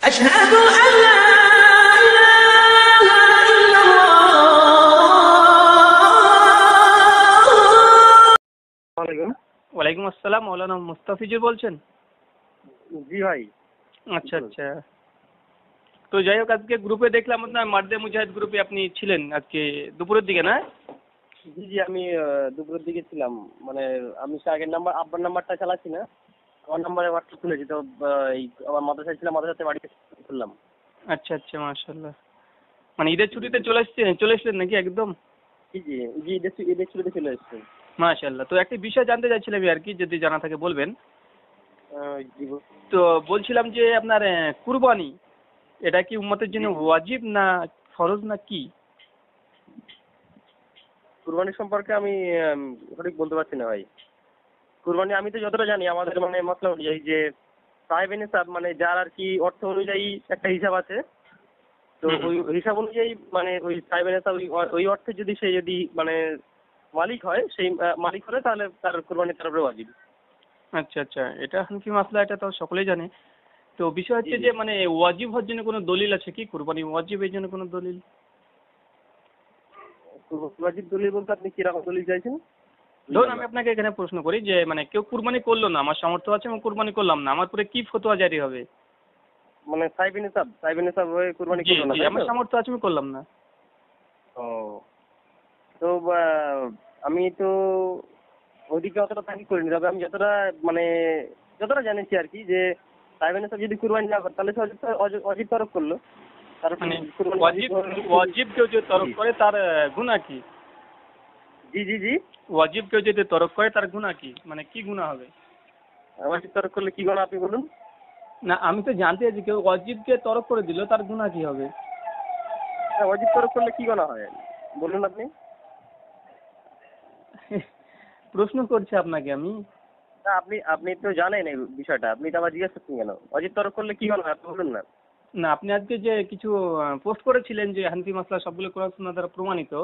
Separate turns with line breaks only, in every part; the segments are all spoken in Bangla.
أشهد أن لا إله إلا الله।
ওয়ালাইকুম আসসালাম, মৌলানা মুস্তাফিজুর বলছেন?
জি ভাই।
আচ্ছা আচ্ছা, তো যাই হোক, আজকে গ্রুপে দেখলাম আপনার মার্দে মুজাহিদ গ্রুপে আপনি ছিলেন আজকে দুপুরের দিকে, না?
জি জি, আমি দুপুরের দিকে ছিলাম। মানে আমি আগের নাম্বার, আব্বার নাম্বারটা চালাচ্ছি না, আমার নাম্বারে হোয়াটসঅ্যাপ খুলেছি। তো এই আমার মাদ্রাসায় ছিলাম, মাদ্রাসাতে বাড়িতে করলাম।
আচ্ছা আচ্ছা, মাশাআল্লাহ। মানে ঈদের ছুটিতে চলে এসেছিলেন নাকি একদম?
জি জি জি, ঈদের ছুটিতে চলে এসেছি।
মাশাআল্লাহ। তো একটা বিষয় জানতে চাইছিলাম আর কি, যদি জানা থাকে বলবেন।
জি।
তো বলছিলাম যে আপনার কুরবানি, এটা কি উম্মতের জন্য ওয়াজিব না ফরজ না কি?
কুরবানি সম্পর্কে আমি সঠিক বলতে পারছি না ভাই। কুরবানি আমি তো যতটা জানি, আমাদের মানে মসলা অনুযায়ী যে সাহেব নিসাব, মানে যার আর কি অর্থ অনুযায়ী একটা হিসাব আছে। তো ওই হিসাব অনুযায়ী মানে ওই সাহেব নিসাব ওই অর্থে যদি সে যদি মানে মালিক হয়, সেই মালিক হলে তাহলে তার কুরবানি তার উপরে ওয়াজিব।
আচ্ছা আচ্ছা, এটা হানফি মাসলা, এটা তো সকলেই জানে। তো বিষয় হচ্ছে যে মানে ওয়াজিব হওয়ার জন্য কোনো দলিল আছে কি? কুরবানি ওয়াজিব এর জন্য কোনো দলিল?
ওয়াজিব দলিল বলতে আপনি কিরকম দলিল চাইছেন?
ধরুন আমি আপনাকে এখানে প্রশ্ন করি যে মানে কেউ কুরবানি করলো না, আমার সামর্থ্য আছে এবং কুরবানি করলাম না, আমার পরে কি ফতোয়া জারি হবে?
মানে সাহেব নিসাব হয়ে কুরবানি
জি
করলো না,
জি, আমার সামর্থ্য আছে, আমি করলাম না।
ও, তো আমি তো ওইদিকে অতটা থাকি করিনি, তবে আমি যতটা জেনেছি আর কি, যে সাহেব নিসাব যদি কুরবানি না করে তাহলে সে অজিব তরফ করলো।
মানে ওয়াজিব কেউ যদি তরক করে তার গুনাহ কি?
জি জি জি,
ওয়াজিব কেউ যদি তরক করে তার গুনাহ কি, মানে কি গুনাহ হবে?
অজিব তরফ করলে কি গুনাহ আপনি বলুন?
না, আমি তো জানতে চাইছি কেউ ওয়াজিবকে তরক করে দিল, তার গুনাহ কি হবে?
অজিব তরফ করলে কি গুনাহ হয় বলুন আপনি?
প্রশ্ন করছি আপনাকে আমি।
না, আপনি তো জানেন এই বিষয়টা, আপনি তো আবার জিজ্ঞেস করছেন কেন? অজিব তরফ করলে কি গুনাহ হয় আপনি বলুন না।
না, আপনি আজকে যে কিছু পোস্ট করেছিলেন যে হানফি মাসলা সবগুলো কোরআন সুন্নাহ দ্বারা প্রমাণিত,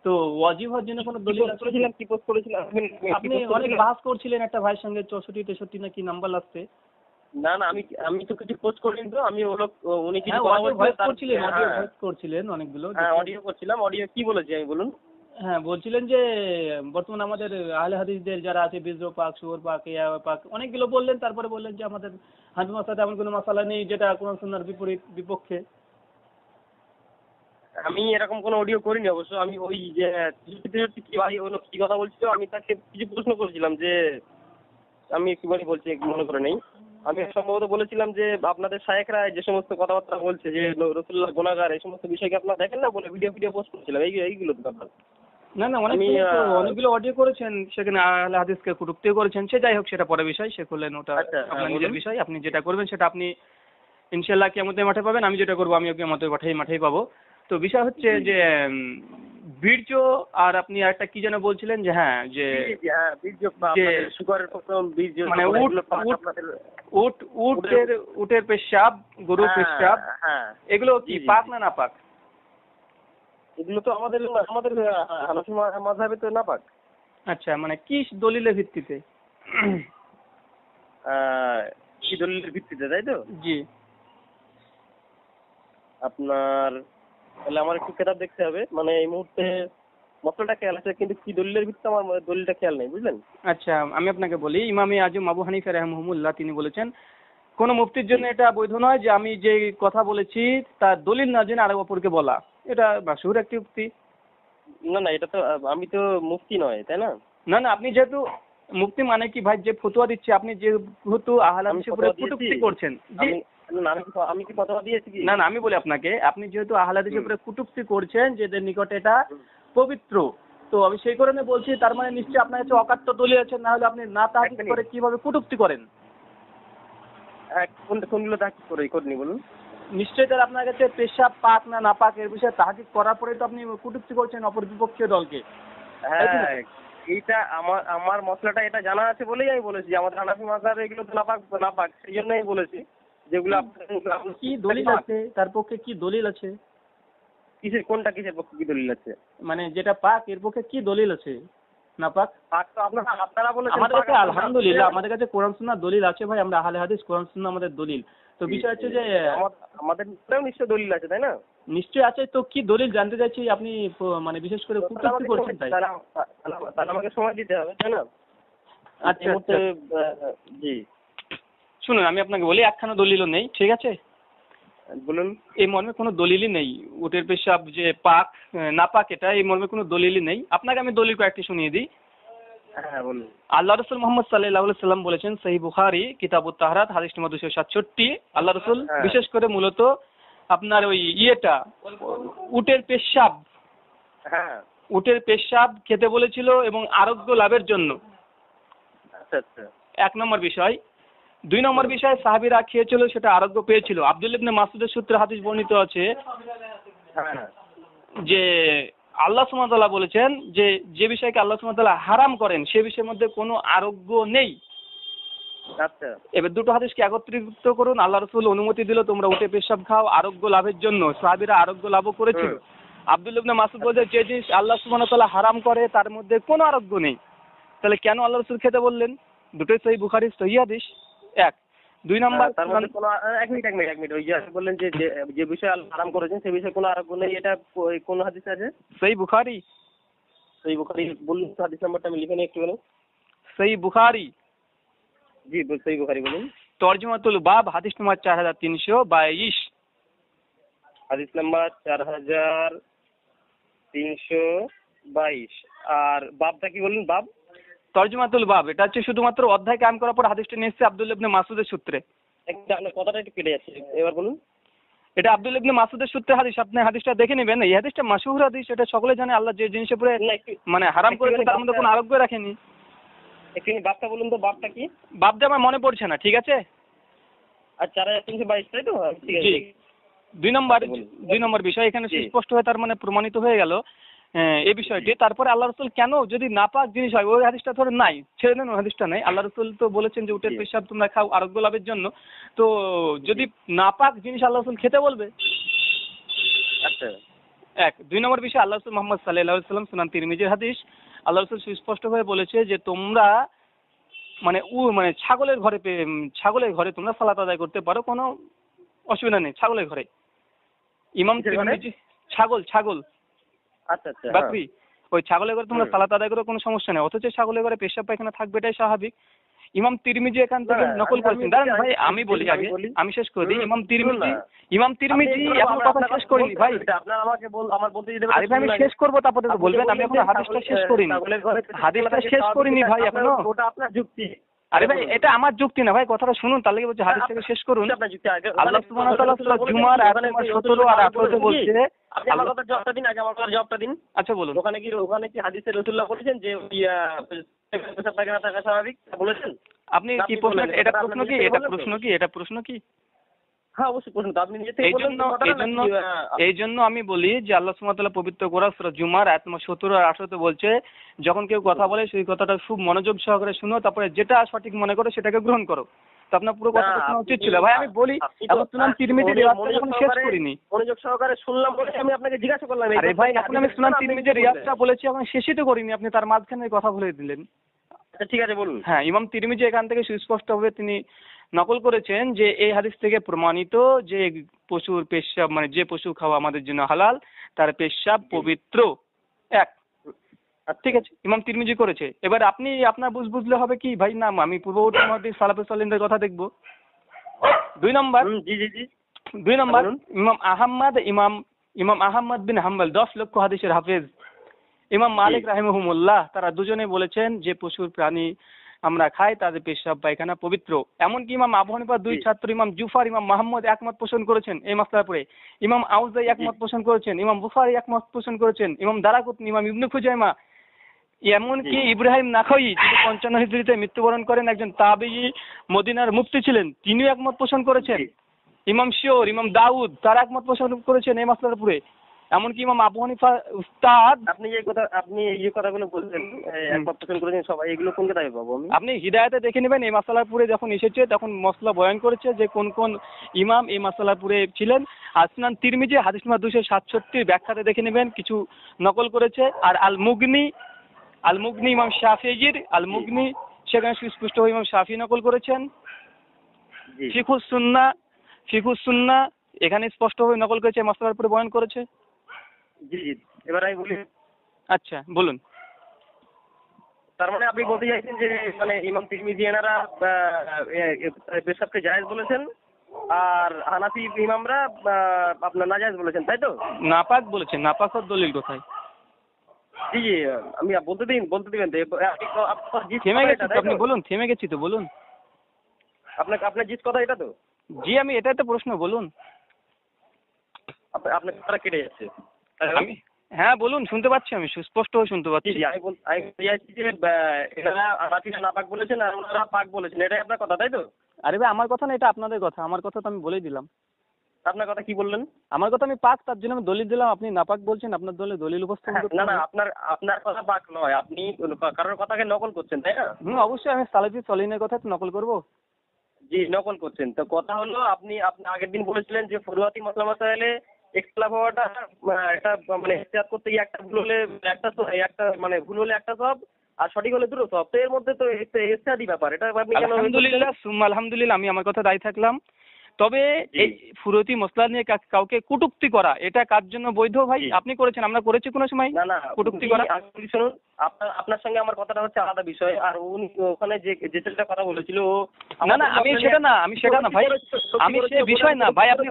তো ওয়াজিব হওয়ার জন্য কোনো দলিল আছে?
কি পোস্ট করেছিলেন
আপনি অনেক বাস করছিলেন একটা ভাইয়ের সঙ্গে, 64-63 নাকি নাম্বার লাগছে।
না না, আমি তো কিছু পোস্ট করিনি। তো আমি উনি কিছু
ভয়েস করছিলেন অনেকগুলো।
হ্যাঁ, অডিও করছিলাম। অডিও কি বলেছি আমি বলুন?
হ্যাঁ, বলছিলেন যে বর্তমান আমাদের আহলে হাদিসদের যারা আছে, বিজর পাক, শুয়োর পাক, ইয়া পাক, অনেকগুলো বললেন। তারপরে বললেন যে আমাদের হানফি মাসলাতে এমন কোনো মাসালা নেই যেটা কোরআন সুন্নাহর বিপক্ষে।
আমি এরকম কোনো অডিও করিনি অবশ্য। আমি ওই যে কি ভাই ওগুলো কি কথা বলছিল, আমি তাকে কিছু প্রশ্ন করেছিলাম যে আমি একটুখানি বলছি, মনে করে নেই। আমি সম্ভবত বলেছিলাম যে আপনাদের শায়েখরা যে সমস্ত কথাবার্তা বলছে যে রাসূলুল্লাহ গুনাহগার, এই সমস্ত বিষয়কে আপনারা দেখেন না বলে ভিডিও পোস্ট করেছিলাম। এইগুলো তো ব্যাপার।
না না, অনেকগুলো অডিও করেছেন, সেখানে আহলে হাদিসকে কটূক্তি করেছেন। সে যাই হোক, সেটা পরে বিষয়, সে করলেন, ওটা আপনার নিজের বিষয়। আপনি যেটা করবেন সেটা আপনি ইনশাআল্লাহ কিয়ামতের মাঠে পাবেন। আমি যেটা করবো আমিও কিয়ামতের মাঠেই পাবো। তো বিষয় হচ্ছে যে বীর্য, আর আপনি আরেকটা কি যেন বলছিলেন যে হ্যাঁ যে মানে উটের পেশাব, গরুর পেশাব, এগুলো কি পাক না নাপাক?
এগুলো তো আমাদের হানাফি মাযহাবে তো নাপাক।
আচ্ছা, মানে কি দলিলের ভিত্তিতে?
কি দলিলের ভিত্তিতে, তাই তো?
জি।
আপনার তাহলে আমার একটু কিতাব দেখতে হবে, মানে এই মুহূর্তে মতলবটা খেয়াল আছে, কিন্তু কি দলিলের ভিত্তিতে আমার দলিলটা খেয়াল নেই, বুঝলেন?
আচ্ছা, আমি আপনাকে বলি, ইমামে আজম আবু হানিফা রাহিমাহুল্লাহ তিনি বলেছেন, কোন মুফতির জন্য এটা বৈধ নয় যে আমি যে কথা বলেছি তার দলিল না জেনে আরেক অপরকে বলা। এটা মাশহুর একটি উক্তি।
না না, এটা তো আমি তো মুফতি নয়, তাই না?
না না, আপনি যেহেতু মুফতি মানে কি ভাই, যে ফতোয়া দিচ্ছে, আপনি যেহেতু আহলে হাদিসের উপরে কটূক্তি করছেন। জি,
আমি কি ফতোয়া দিয়েছি কি?
না না, আমি বলি আপনাকে, আপনি যেহেতু আহলে হাদিসের উপরে কটূক্তি করছেন, যেদের নিকটে এটা পবিত্র, তো আমি সেই কারণে বলছি, তার মানে নিশ্চয়ই আপনার কাছে অকাট্য দলিল আছে, না হলে আপনি না তাহকিক করে কিভাবে কটূক্তি করেন?
কোনগুলো তাহকিক করিনি বলুন?
নিশ্চয়ই তাহলে আপনার কাছে পেশাব পাক না নাপাক এর বিষয়ে তাহকিক করার পরে তো আপনি কটূক্তি করছেন অপর বিপক্ষীয় দলকে।
হ্যাঁ, এইটা আমার মশলাটা এটা জানা আছে বলেই আমি বলেছি, আমাদের হানাফি মাযহাবে এগুলো তো নাপাক, সেই জন্যই বলেছি যেগুলো।
কি দলিল আছে তার পক্ষে? কি দলিল আছে?
কিসের পক্ষে কি দলিল আছে?
মানে যেটা পাক এর পক্ষে কি দলিল আছে? নাপাক
পাক তো আপনারা বলেছেন।
আমাদের কাছে আলহামদুলিল্লাহ আমাদের কাছে কোরআন সুন্নাহ দলিল আছে ভাই, আমরা আহলে হাদিস, কোরআন সুন্নাহ আমাদের দলিল। তো বিষয় হচ্ছে যে
আমাদের নিশ্চয় দলিল আছে, তাই না?
নিশ্চয়ই আছে। তো কি দলিল জানতে চাইছি, আপনি মানে বিশেষ করে কটূক্তি করছেন তাই।
তাহলে আমাকে সময় দিতে হবে, তাই না?
আচ্ছা আচ্ছা,
জি
শুনুন আমি আপনাকে বলি, একখানা দলিলও নেই, ঠিক আছে?
বলুন।
এই মর্মে কোনো দলিলই নেই, উটের পেশাব যে পাক না পাক এটা এই মর্মে কোনো দলিলই নেই। আপনাকে আমি দলিল কয়েকটি শুনিয়ে দিই।
হ্যাঁ বলুন।
আল্লাহ রসুল মোহাম্মদ সাল্লাল্লাহু আলাইহি সাল্লাম বলেছেন, সহিহ বুখারী কিতাবুত তাহরাত হাদিস নম্বর 267, আল্লাহ রসুল বিশেষ করে মূলত আপনার ওই উটের পেশাব,
হ্যাঁ
উটের পেশাব খেতে বলেছিল এবং আরোগ্য লাভের জন্য।
আচ্ছা আচ্ছা।
1 নম্বর বিষয়। 2 নম্বর বিষয়, সাহাবীরা খেয়েছিল সেটা আরোগ্য পেয়েছিল। আব্দুল্লাহ ইবনে মাসউদের সূত্রে হাদিস বর্ণিত আছে
হ্যাঁ
যে আল্লাহ সুবহানাহু ওয়া তাআলা বলেছেন যে যে বিষয়কে আল্লাহ সুবহানাহু ওয়া তাআলা হারাম করেন সে বিষয়ের মধ্যে কোনো আরোগ্য নেই।
আচ্ছা।
এবার দুটো হাদিসকে একত্রিত করুন। আল্লাহ রাসূল অনুমতি দিল তোমরা উটে পেশাব খাও আরোগ্য লাভের জন্য, সাহাবীরা আরোগ্য লাভও করেছিল। আব্দুল্লাহ ইবনে মাসউদ বলেছে যে জিনিস আল্লাহ সুবহানাহু ওয়া তাআলা হারাম করে তার মধ্যে কোনো আরোগ্য নেই। তাহলে কেন আল্লাহ রাসূল খেতে বললেন? দুটোই সহিহ বুখারীর সহিহ হাদিস। 1 2 নম্বর,
তার মধ্যে কোনো এক মিনিট ওই যে বললেন যে যে বিষয় আল্লাহ হারাম করেছেন সেই বিষয়ে কোনো আরোগ্য নেই, এটা কোন হাদিসে আছে?
সহিহ বুখারী।
সহিহ বুখারী বলুন তো, হাদিস নাম্বারটা আমি লিখে নিই একটু বলুন।
সহিহ বুখারী।
জি সহিহ বুখারী বলুন।
তরজমাতুল বাব হাদিস নম্বর 4322।
হাদিস নাম্বার 4322। আর বাবটা কি বলুন? বাব
তরজমাতুল বাব, এটা হচ্ছে শুধুমাত্র অধ্যায় কায়েম করার পর হাদিসটা নিয়ে এসেছে আব্দুল্লাহ ইবনে মাসউদের সূত্রে।
আপনার কথাটা একটু কেটে যাচ্ছে, এবার বলুন।
এটা আব্দুল্লাহ ইবনে মাসউদের সূত্রে হাদিস, আপনি হাদিসটা দেখে নেবেন। এই হাদিসটা মাশহুর হাদিস, এটা সকলে জানে। আল্লাহ যে জিনিসের উপরে মানে হারাম করেছে তার মধ্যে কোনো আরোগ্য রাখেনি।
একটু বাবটা বলুন তো, বাবটা কি?
বাবটা আমার মনে পড়ছে না, ঠিক আছে?
আর 4322, তাই তো? ঠিক আছে।
জি। 2 নম্বর বিষয়, এখানে সুস্পষ্ট হয়ে তার মানে প্রমাণিত হয়ে গেল এই বিষয়টি। তারপরে আল্লাহ রাসূল কেন যদি নাপাক জিনিস হয়, ওই হাদিসটা ধরে নাই, ছেড়ে দেন, ওই হাদিসটা নাই। আল্লাহ রাসূল তো বলেছেন যে উটের পেশাব তোমরা খাও আরোগ্য লাভের জন্য। তো যদি নাপাক জিনিস আল্লাহ রাসূল খেতে বলবে।
আচ্ছা।
1 2 নম্বর বিষয়, আল্লাহ রাসূল মুহাম্মদ সাল্লাল্লাহু আলাইহি ওয়াসাল্লাম সুনান তিরমিজির হাদিস, আল্লাহ রাসূল সুস্পষ্ট হয়ে বলেছে যে তোমরা মানে ছাগলের ঘরে তোমরা সালাত আদায় করতে পারো, কোনো অসুবিধা নেই। ছাগলের ঘরে ইমাম তিরমিজি, ছাগল
আচ্ছা আচ্ছা,
বাকরি, ওই ছাগলের ঘরে তোমরা সালাত আদায় করো, কোনো সমস্যা নেই। অথচ ছাগলের ঘরে পেশাব পায়খানা থাকবে, এটাই স্বাভাবিক। ইমাম তিরমিজি এখান থেকে নকল করেছেন। দাঁড়ান ভাই, আমি বলি আগে, আমি শেষ করে দিই। ইমাম তিরমিজি এখন কথা শেষ করিনি ভাই।
আপনার আমাকে আমার বলতে দিতে
আরে ভাই আমি শেষ করবো, তারপরে তো বলবেন। আমি এখন হাদিসটা শেষ করিনি, হাদিসটা শেষ করিনি ভাই এখনো।
ওটা আপনার যুক্তি।
আরে ভাই এটা আমার যুক্তি না ভাই, কথাটা শুনুন, তার লাগে বলছি হাদিসটাকে শেষ করুন। আল্লাহ সুবহানাহু ওয়া তাআলা সূরা জুমার আয়াত নম্বর 17 আর 18 বলছে।
আপনি আমার কথার জবাবটা দিন আগে, আমার কথার জবাবটা দিন।
আচ্ছা বলুন।
ওখানে কি হাদিসে রাসূলুল্লাহ বলেছেন যে পেশাব পায়খানা থাকা স্বাভাবিক বলেছেন?
আপনি কি প্রশ্ন, এটা প্রশ্ন কি?
হ্যাঁ অবশ্যই প্রশ্ন তো আপনি নিজে থেকে বললেন।
এই জন্য আমি বলি যে আল্লাহ সুবহানাহু ওয়া তাআলা পবিত্র কোরআন সূরা জুমার আয়াত নম্বর 17 আর 18 বলছে যখন কেউ কথা বলে সেই কথাটা খুব মনোযোগ সহকারে শুনো, তারপরে যেটা সঠিক মনে করো সেটাকে গ্রহণ করো। তো আপনার পুরো কথাটা শোনা উচিত ছিল ভাই। আমি বলি এখন সুনান তিরমিজির রিওয়ায়াতটা এখন শেষ করিনি।
মনোযোগ সহকারে শুনলাম বলে আমি আপনাকে জিজ্ঞাসা করলাম।
আরে ভাই এখন আমি সুনান তিরমিজির রিওয়ায়াতটা বলেছি, এখন শেষই তো করিনি, আপনি তার মাঝখানে কথা বলে দিলেন।
আচ্ছা ঠিক আছে বলুন।
হ্যাঁ, ইমাম তিরমিজি এখান থেকে সুস্পষ্টভাবে তিনি নকল করেছেন যে এই হাদিস থেকে প্রমাণিত যে পশুর পেশাব মানে যে পশু খাওয়া আমাদের জন্য হালাল তার পেশাব পবিত্র। 1 ঠিক আছে, ইমাম তিরমিজি করেছে। এবার আপনি আপনার বুঝলে হবে কি ভাই, না আমি পূর্ববর্তী সালাফে সালেহিনদের কথা দেখবো। 2 নম্বর, ইমাম আহমদ বিন হাম্বল 10 লক্ষ হাদিসের হাফেজ, ইমাম মালিক রাহিমাহুমুল্লাহ, তারা দুজনে বলেছেন যে পশুর প্রাণী আমরা খাই তাদের পেশাব পায়খানা পবিত্র। এমনকি ইমাম আবু হানিফার 2 ছাত্র ইমাম জুফার, ইমাম মাহমুদ একমত পোষণ করেছেন এই মাসলার উপরে। ইমাম আউজাই একমত পোষণ করেছেন, ইমাম বুখারী একমত পোষণ করেছেন, ইমাম দারাকুতনি, ইমাম ইবনে খুজাইমা, এমনকি ইব্রাহিম নাখাই যিনি 55 হিজরিতে মৃত্যুবরণ করেন, একজন তাবেঈ মদিনার মুফতি ছিলেন, তিনিও একমত পোষণ করেছেন। ইমাম শিওর, ইমাম দাউদ তারা একমত পোষণ করেছেন এই মাসলার উপরে। এমনকি ইমাম আবু হানিফা উস্তাদ,
আপনি এই কথাগুলো বলছেন একমত পোষণ করেছেন সবাই, এগুলো কোন কিতাবে পাবো আমি?
আপনি হিদায়াতে দেখে নেবেন। এই মাসালার পুরে যখন এসেছে তখন মসলা বয়ান করেছে যে কোন কোন ইমাম এই মাসালার পুরে ছিলেন। আর সুনান তিরমিজি হাদিস নম্বর 267 ব্যাখ্যাতে দেখে নেবেন, কিছু নকল করেছে। আর আল মুগনি ইমাম শাফিঈর আল মুগনি, সেখানে সুস্পষ্ট ইমাম শাফি নকল করেছেন। ফিকহুস সুন্নাহ ফিকুস সুন্নাহ এখানে স্পষ্টভাবে নকল করেছে, মাসলার উপরে বয়ান করেছে।
জি জি, এবার আমি বলি।
আচ্ছা বলুন।
তার মানে আপনি বলতে চাইছেন যে মানে ইমাম তিরমিজি এনারা পেশাবকে জায়েজ বলেছেন, আর হানাফি ইমামরা আপনার নাজায়েজ বলেছেন, তাই তো?
নাপাক বলেছেন, নাপাকের দলিল কোথায়?
জি জি, আমি বলতে দিবেন তো।
থেমে গেছি তো, আপনি বলুন। থেমে গেছি তো, বলুন।
আপনার জিত কথা এটা তো?
জি, আমি এটাই তো প্রশ্ন, বলুন।
আপনার কথাটা কেটে যাচ্ছে।
আমি হ্যাঁ বলুন, শুনতে পাচ্ছি, আমি সুস্পষ্টভাবে শুনতে
জি
পাচ্ছি।
জি, আমি বলতে চাইছি যে এনারা হানাফিরা নাপাক বলেছেন আর ওনারা পাক বলেছেন, এটাই আপনার কথা, তাই তো?
আরে ভাই, আমার কথা না, এটা আপনাদের কথা। আমার কথা তো আমি বলেই দিলাম।
আপনার কথা কি বললেন?
আমার কথা আমি পাক, তার জন্য আমি দলিল দিলাম। আপনি নাপাক বলছেন, আপনার দলে দলিল উপস্থাপন করতে
না না,
হবে।
আপনার কথা পাক নয়, আপনি কারোর কথাকে নকল করছেন, তাই না?
অবশ্যই আমি সালাফি সলিনের কথা তো নকল করবো।
জি, নকল করছেন। তো কথা হলো, আপনি আগের দিন বলেছিলেন যে ফরুয়াতি মাসলা মাসাইলে ইখতিলাফ হওয়াটা এটা মানে ইহতিয়াত করতে গিয়ে একটা ভুল হলে একটা মানে ভুল হলে একটা সব, আর সঠিক হলে দুটো সব। তো এর মধ্যে তো ইহতিয়াতি ব্যাপার, এটা আপনি কেন?
আলহামদুলিল্লাহ সুম্মা আলহামদুলিল্লাহ, আমি আমার কথা দায়ী থাকলাম। তবে এই ফুরতি মসলা নিয়ে কাউকে কটূক্তি করা, এটা কার জন্য বৈধ ভাই? আপনি করেছেন, আমরা করেছি কোনো সময়
না না,
কটূক্তি করা?
শুনুন, আপনার সঙ্গে আমার কথাটা হচ্ছে আলাদা বিষয়। আর উনি ওখানে যে ছেলেটা কথা বলেছিল
না না, আমি সেটা না ভাই, আমি সে বিষয় না ভাই। আপনি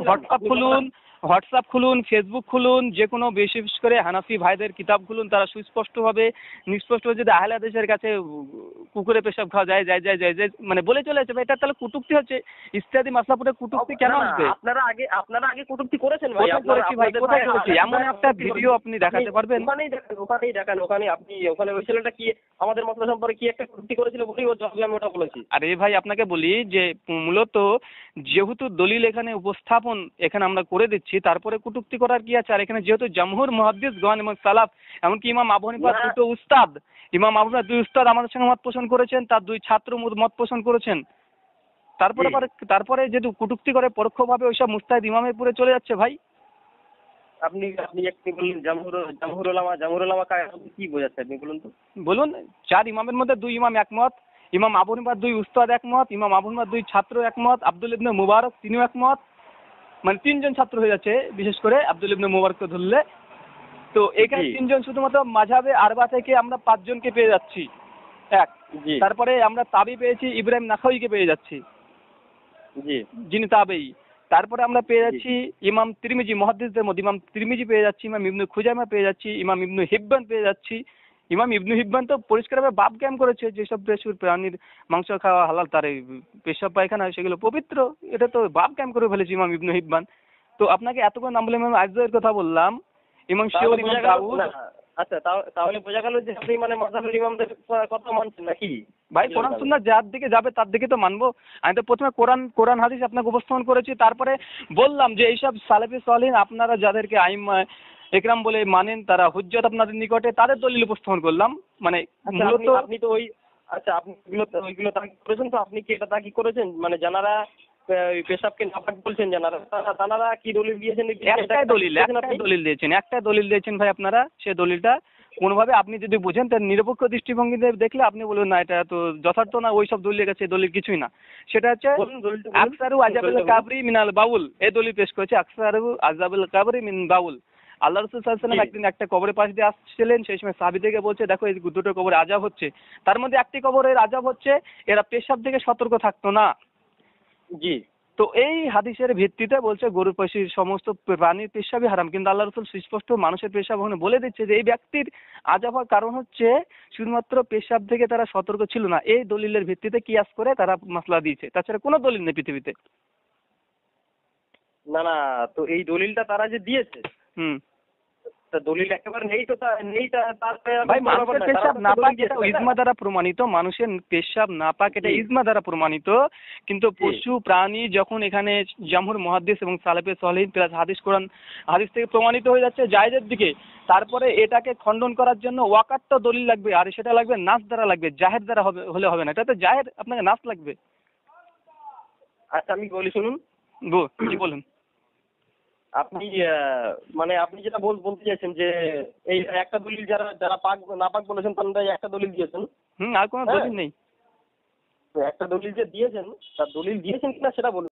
হোয়াটসঅ্যাপ খুলুন, ফেসবুক খুলুন, যে কোনো বিশেষ করে হানাফি ভাইদের কিতাব খুলুন, তারা সুস্পষ্টভাবে নিষ্পষ্টভাবে যদি আহলে হাদিসের কাছে কুকুরে পেশাব খাওয়া যায় যায় যায় যায় যায় মানে বলে চলে আসে ভাই, এটা তাহলে কটূক্তি হচ্ছে। ইস্তেহাদি মাসলা পড়ে কটূক্তি কেন আসবে?
আপনারা আগে কটূক্তি করেছেন ভাই।
কোথায় করেছি? এমন একটা ভিডিও আপনি দেখাতে পারবেন?
ওখানেই দেখান। ওখানে ওই ছেলেটা কি আমাদের মসলা সম্পর্কে কি একটা কটূক্তি করেছিল বলেই ও জবাবে আমি ওটা বলেছি।
আরে ভাই, আপনাকে বলি যে মূলত যেহেতু দলিল এখানে উপস্থাপন এখানে আমরা করে দিচ্ছি, তারপরে কটূক্তি করার কি আছে? আর এখানে যেহেতু জমহুর মুহাদ্দিসগণ এবং সালাফ, এমনকি ইমাম আবু হানিফার দুটো উস্তাদ, ইমাম আবু হানিফার দুই উস্তাদ আমাদের সঙ্গে মত পোষণ করেছেন, তার দুই ছাত্র মত পোষণ করেছেন। তারপরে যেহেতু কটূক্তি করে পরোক্ষভাবে ওইসব মুস্তাহিদ ইমামের পুরে চলে যাচ্ছে ভাই।
আপনি একটু বললেন জামহুর উলামা কি বোঝাচ্ছে আপনি বলুন তো?
বলুন। 4 ইমামের মধ্যে 2 ইমাম একমত, ইমাম আবু হানিফার 2 উস্তাদ একমত, ইমাম আবু হানিফার 2 ছাত্র একমত, আব্দুল ইবনে মুবারক তিনিও একমত। মানে 3 জন ছাত্র হয়ে যাচ্ছে, বিশেষ করে আব্দুল ইবনে মুবারককে ধরলে। তো এখানে 3 জন শুধুমাত্র মাযহাবে আরবা থেকে আমরা 5 জনকে পেয়ে যাচ্ছি। তারপরে আমরা তাবি পেয়েছি, ইব্রাহিম নাখাউইকে পেয়ে যাচ্ছি, যিনি তাবেই। তারপরে আমরা পেয়ে যাচ্ছি ইমাম তিরমিজি, মুহাদ্দিসদের মধ্যে ইমাম তিরমিজি পেয়ে যাচ্ছি, ইমাম ইবনে খুজাইমা পেয়ে যাচ্ছি, ইমাম ইবনে হিব্বান পেয়ে যাচ্ছি। ইমাম ইবনে হিব্বান তো পরিষ্কারভাবে বাপ ক্যাম করেছে, যেসব প্রাণীর মাংস খাওয়া হালাল, তার এই পেশাব পায়খানা সেগুলো পবিত্র, এটা তো বাপ ক্যাম করে ফেলেছে ইমাম ইবনে হিব্বান। তো আপনাকে এতক্ষণ নাম বলে ইমাম আজজাইর কথা বললাম, ইমাম শিওর, ইমাম দাউদ।
আচ্ছা, তাহলে বোঝা গেল যে আপনি মানে মাযহাবের ইমামদের কথা মানছেন নাকি?
ভাই কোরআন সুন্নাহ যার দিকে যাবে তার দিকে তো মানবো। আমি তো প্রথমে কোরআন হাদিস আপনাকে উপস্থাপন করেছি, তারপরে বললাম যে এইসব সালেফে সালেহিন আপনারা যাদেরকে আইম্মা একরাম বলে মানেন, তারা হুজ্জত আপনাদের নিকটে, তাদের দলিল উপস্থাপন করলাম। মানে মূলত
আপনি তো আপনি ওইগুলো তাকিদ করেছেন, তো আপনি কি এটা তাকিদ করেছেন মানে যারা পেশাবকে নাপাক বলছেন তারা কি দলিল দিয়েছেন?
একটাই দলিল দিয়েছেন ভাই আপনারা। সে দলিলটা কোনোভাবে আপনি যদি বুঝেন, তার নিরপেক্ষ দৃষ্টিভঙ্গিতে দেখলে আপনি বলবেন না এটা তো যথার্থ না, ওই সব দলিলের কাছে দলিল কিছুই না। সেটা হচ্ছে আকসারু আজাবুল কাবরি মিনাল বাউল, এই দলিল পেশ করেছে, আকসারু আজাবুল কাবরি মিন বাউল। আল্লাহ রাসূল সাল্লাল্লাহু আলাইহি ওয়াসাল্লাম একদিন একটা কবরের পাশ দিয়ে আসছিলেন, সেই সময় সাহাবীদেরকে বলছে, দেখো এই দুটো কবরে আযাব হচ্ছে, তার মধ্যে একটি কবরের আযাব হচ্ছে এরা পেশাব থেকে সতর্ক থাকতো না।
জি।
তো এই হাদিসের ভিত্তিতে বলছে গরুর পশির সমস্ত প্রাণীর পেশাবই হারাম, কিন্তু আল্লাহ রাসূল সুস্পষ্ট মানুষের পেশাব ওখানে বলে দিচ্ছে যে এই ব্যক্তির আযাব হওয়ার কারণ হচ্ছে শুধুমাত্র পেশাব থেকে তারা সতর্ক ছিল না। এই দলিলের ভিত্তিতে কিয়াস করে তারা মাসলা দিয়েছে, তাছাড়া কোনো দলিল নেই পৃথিবীতে।
না, তো এই দলিলটা তারা যে দিয়েছে, দলিল একেবারে নেই তো নেই,
ভাই মানুষের পেশাব নাপাক এটা ইজমা দ্বারা প্রমাণিত, মানুষের পেশাব নাপাক এটা ইজমা দ্বারা প্রমাণিত। কিন্তু পশু প্রাণী যখন এখানে জামহুর মুহাদ্দিস এবং সালেফে সালেহিন প্লাস হাদিস থেকে প্রমাণিত হয়ে যাচ্ছে জায়েজের দিকে, তারপরে এটাকে খণ্ডন করার জন্য ওয়াকাত দলিল লাগবে, আর সেটা লাগবে নাস দ্বারা লাগবে, জাহের দ্বারা হলে হবে না। এটা তো জাহের, আপনাকে নাস লাগবে।
আচ্ছা আমি বলি শুনুন।
কি বলুন?
আপনি আপনি যেটা বলতে চাইছেন যে এই একটা দলিল যারা নাপাক বলেছেন তারা একটা দলিল দিয়েছেন।
আর কোনো দলিল নেই।
একটা দলিল যে দিয়েছেন, তার দলিল দিয়েছেন কিনা সেটা বলুন।